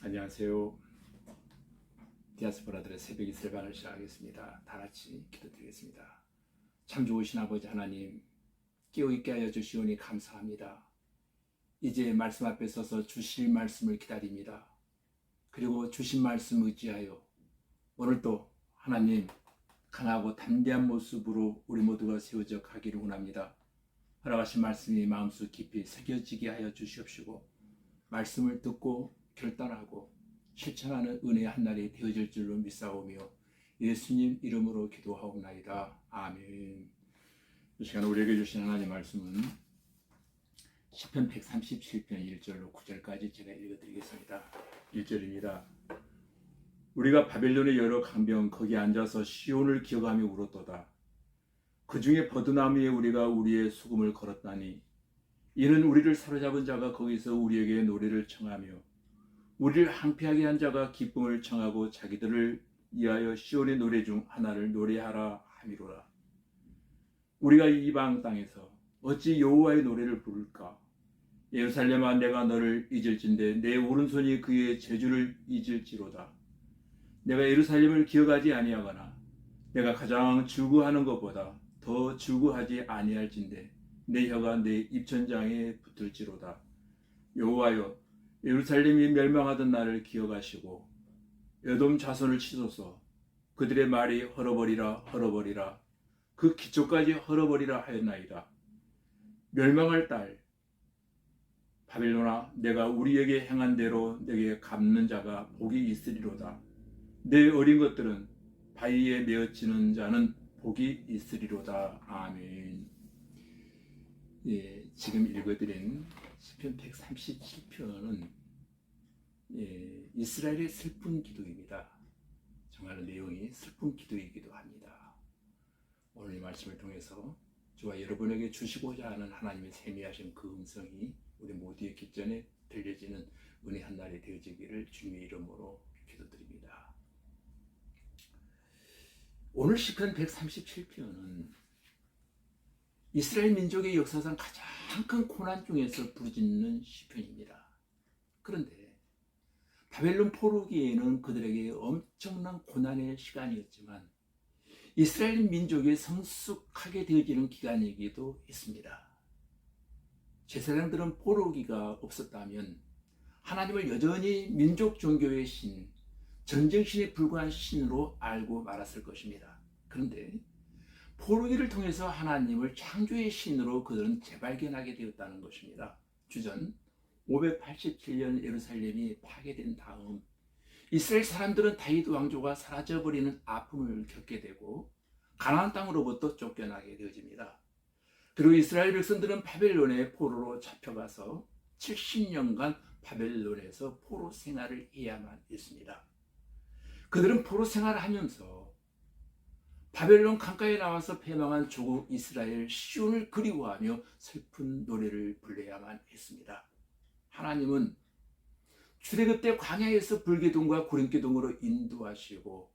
안녕하세요. 디아스포라들의 새벽 이슬반을 시작하겠습니다. 다 같이 기도드리겠습니다. 참 좋으신 아버지 하나님, 깨어있게 하여 주시오니 감사합니다. 이제 말씀 앞에 서서 주실 말씀을 기다립니다. 그리고 주신 말씀 의지하여 오늘도 하나님 강하고 담대한 모습으로 우리 모두가 세워져 가기를 원합니다. 허락하신 말씀이 마음속 깊이 새겨지게 하여 주시옵시고 말씀을 듣고 결단하고 실천하는 은혜의 한날이 되어질 줄로 믿사오며 예수님 이름으로 기도하옵나이다. 아멘. 이 시간 우리에게 주신 하나님의 말씀은 시편 137편 1절로 9절까지 제가 읽어드리겠습니다. 1절입니다. 우리가 바벨론의 여러 강병 거기 앉아서 시온을 기억하며 울었도다. 그 중에 버드나무에 우리가 우리의 수금을 걸었다니 이는 우리를 사로잡은 자가 거기서 우리에게 노래를 청하며 우리를 항폐하게 한 자가 기쁨을 청하고 자기들을 위하여 시온의 노래 중 하나를 노래하라 함이로라. 우리가 이방 땅에서 어찌 여호와의 노래를 부를까? 예루살렘아, 내가 너를 잊을진대 내 오른손이 그의 제주를 잊을지로다. 내가 예루살렘을 기억하지 아니하거나 내가 가장 즐거워하는 것보다 더 즐거워하지 아니할진대 내 혀가 내 입천장에 붙을지로다. 여호와여, 예루살렘이 멸망하던 날을 기억하시고 에돔 자손을 치소서. 그들의 말이 헐어버리라 헐어버리라 그 기초까지 헐어버리라 하였나이다. 멸망할 딸 바벨론아, 내가 우리에게 행한 대로 내게 갚는 자가 복이 있으리로다. 내 어린 것들은 바위에 메어치는 자는 복이 있으리로다. 아멘. 지금 읽어드린 시편 137편은 이스라엘의 슬픈 기도입니다. 정말 내용이 슬픈 기도이기도 합니다. 오늘 이 말씀을 통해서 저와 여러분에게 주시고자 하는 하나님의 세미하신 그 음성이 우리 모두의 귓전에 들려지는 은혜 한 날이 되어지기를 주님의 이름으로 기도드립니다. 오늘 시편 137편은 이스라엘 민족의 역사상 가장 큰 고난 중에서 부르짖는 시편입니다. 그런데 바벨론 포로기에는 그들에게 엄청난 고난의 시간이었지만 이스라엘 민족이 성숙하게 되어지는 기간이기도 했습니다. 제사장들은 포로기가 없었다면 하나님을 여전히 민족 종교의 신, 전쟁신에 불과한 신으로 알고 말았을 것입니다. 그런데 포로기를 통해서 하나님을 창조의 신으로 그들은 재발견하게 되었다는 것입니다. 주전 587년 예루살렘이 파괴된 다음 이스라엘 사람들은 다윗 왕조가 사라져버리는 아픔을 겪게 되고 가나안 땅으로부터 쫓겨나게 되어집니다. 그리고 이스라엘 백성들은 바벨론의 포로로 잡혀가서 70년간 바벨론에서 포로 생활을 해야만 했습니다. 그들은 포로 생활을 하면서 바벨론 강가에 나와서 패망한 조국 이스라엘 시온을 그리워하며 슬픈 노래를 불러야만 했습니다. 하나님은 출애굽 때 광야에서 불기둥과 구름기둥으로 인도하시고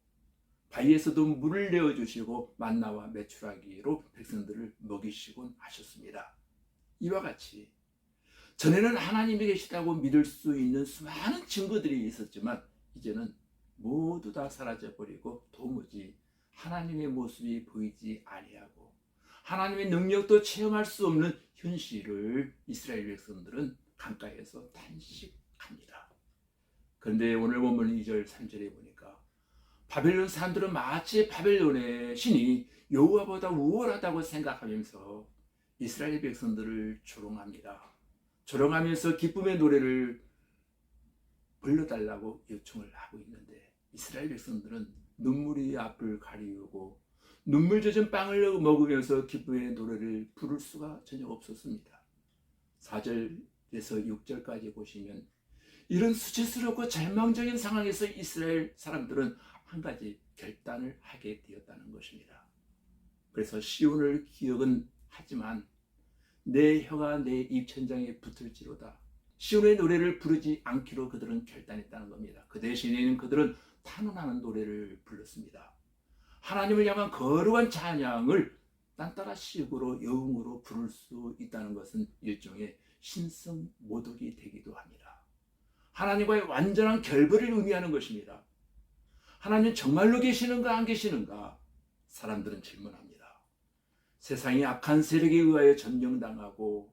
바위에서도 물을 내어주시고 만나와 메추라기로 백성들을 먹이시곤 하셨습니다. 이와 같이 전에는 하나님이 계시다고 믿을 수 있는 수많은 증거들이 있었지만 이제는 모두 다 사라져버리고 도무지 하나님의 모습이 보이지 아니하고 하나님의 능력도 체험할 수 없는 현실을 이스라엘 백성들은 강가에서 탄식합니다. 그런데 오늘 본문 2절 3절에 보니까 바벨론 사람들은 마치 바벨론의 신이 여호와보다 우월하다고 생각하면서 이스라엘 백성들을 조롱합니다. 조롱하면서 기쁨의 노래를 불러달라고 요청을 하고 있는데 이스라엘 백성들은 눈물이 앞을 가리우고 눈물 젖은 빵을 먹으면서 기쁨의 노래를 부를 수가 전혀 없었습니다. 4절에서 6절까지 보시면 이런 수치스럽고 절망적인 상황에서 이스라엘 사람들은 한 가지 결단을 하게 되었다는 것입니다. 그래서 시온을 기억은 하지만 내 혀가 내 입천장에 붙을지로다. 시온의 노래를 부르지 않기로 그들은 결단했다는 겁니다. 그 대신에는 그들은 탄원하는 노래를 불렀습니다. 하나님을 향한 거룩한 찬양을 딴따라식으로 여흥으로 부를 수 있다는 것은 일종의 신성 모독이 되기도 합니다. 하나님과의 완전한 결별을 의미하는 것입니다. 하나님 정말로 계시는가 안 계시는가? 사람들은 질문합니다. 세상이 악한 세력에 의하여 점령당하고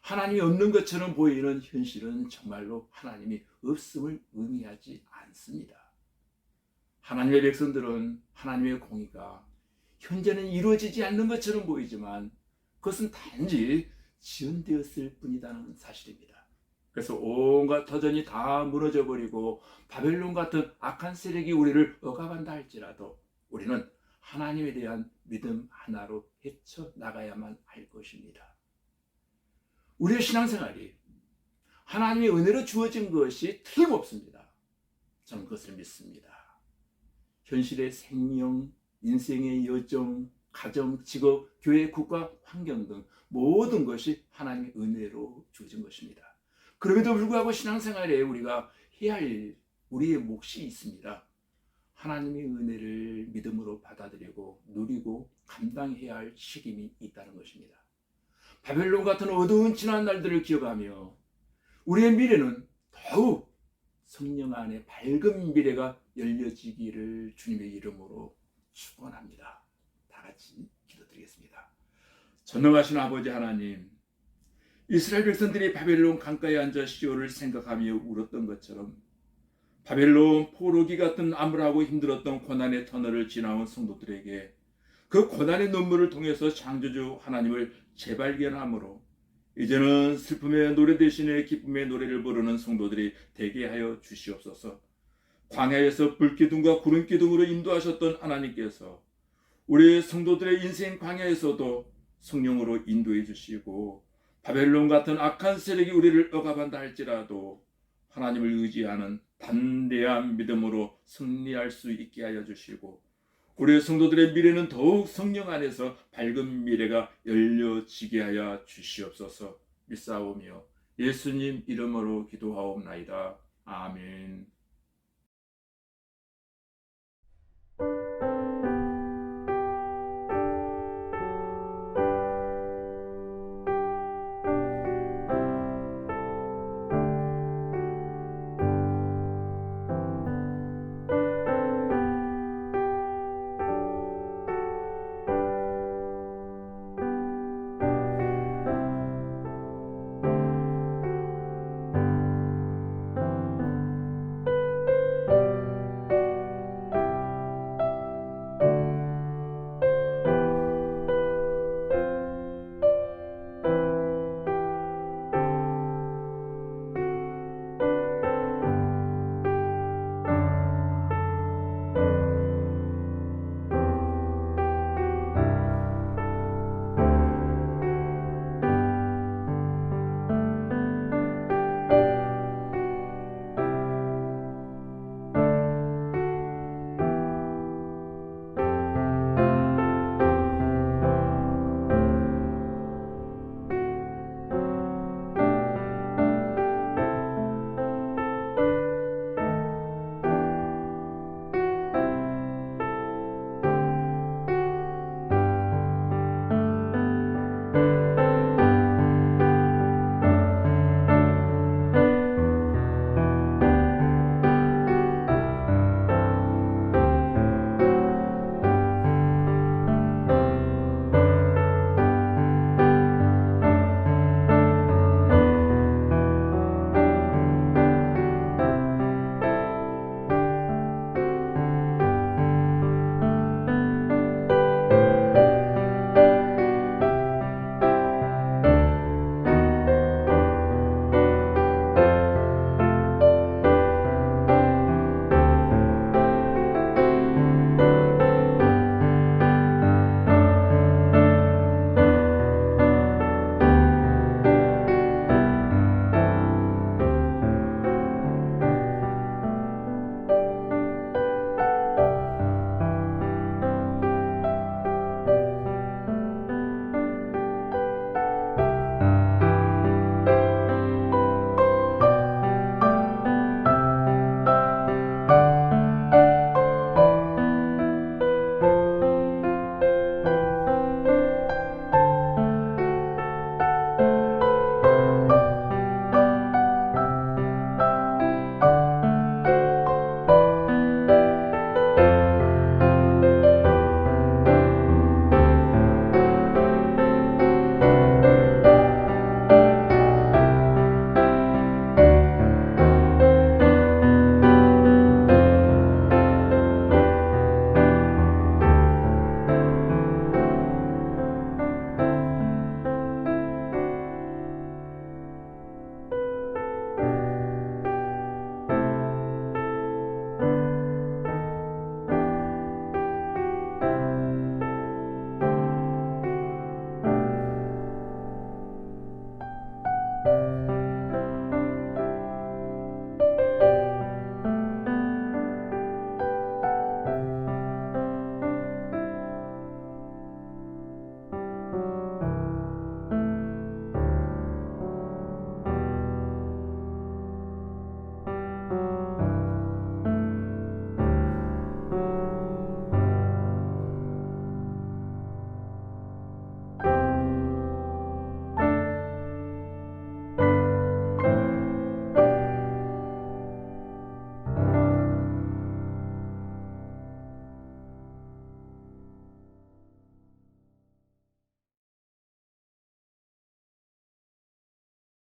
하나님이 없는 것처럼 보이는 현실은 정말로 하나님이 없음을 의미하지 않습니다. 하나님의 백성들은 하나님의 공의가 현재는 이루어지지 않는 것처럼 보이지만 그것은 단지 지연되었을 뿐이라는 사실입니다. 그래서 온갖 터전이 다 무너져버리고 바벨론 같은 악한 세력이 우리를 억압한다 할지라도 우리는 하나님에 대한 믿음 하나로 헤쳐나가야만 할 것입니다. 우리의 신앙생활이 하나님의 은혜로 주어진 것이 틀림없습니다. 저는 그것을 믿습니다. 현실의 생명, 인생의 여정, 가정, 직업, 교회, 국가, 환경 등 모든 것이 하나님의 은혜로 주어진 것입니다. 그럼에도 불구하고 신앙생활에 우리가 해야 할 우리의 몫이 있습니다. 하나님의 은혜를 믿음으로 받아들이고 누리고 감당해야 할 책임이 있다는 것입니다. 바벨론 같은 어두운 지난 날들을 기억하며 우리의 미래는 더욱 성령 안에 밝은 미래가 열려지기를 주님의 이름으로 축원합니다. 다 같이 기도드리겠습니다. 전능하신 아버지 하나님, 이스라엘 백성들이 바벨론 강가에 앉아 시온을 생각하며 울었던 것처럼 바벨론 포로기 같은 암울하고 힘들었던 고난의 터널을 지나온 성도들에게 그 고난의 눈물을 통해서 창조주 하나님을 재발견함으로 이제는 슬픔의 노래 대신에 기쁨의 노래를 부르는 성도들이 되게 하여 주시옵소서. 광야에서 불기둥과 구름기둥으로 인도하셨던 하나님께서 우리 성도들의 인생 광야에서도 성령으로 인도해 주시고 바벨론 같은 악한 세력이 우리를 억압한다 할지라도 하나님을 의지하는 담대한 믿음으로 승리할 수 있게 하여 주시고 우리의 성도들의 미래는 더욱 성령 안에서 밝은 미래가 열려지게 하여 주시옵소서. 믿사오며 예수님 이름으로 기도하옵나이다. 아멘.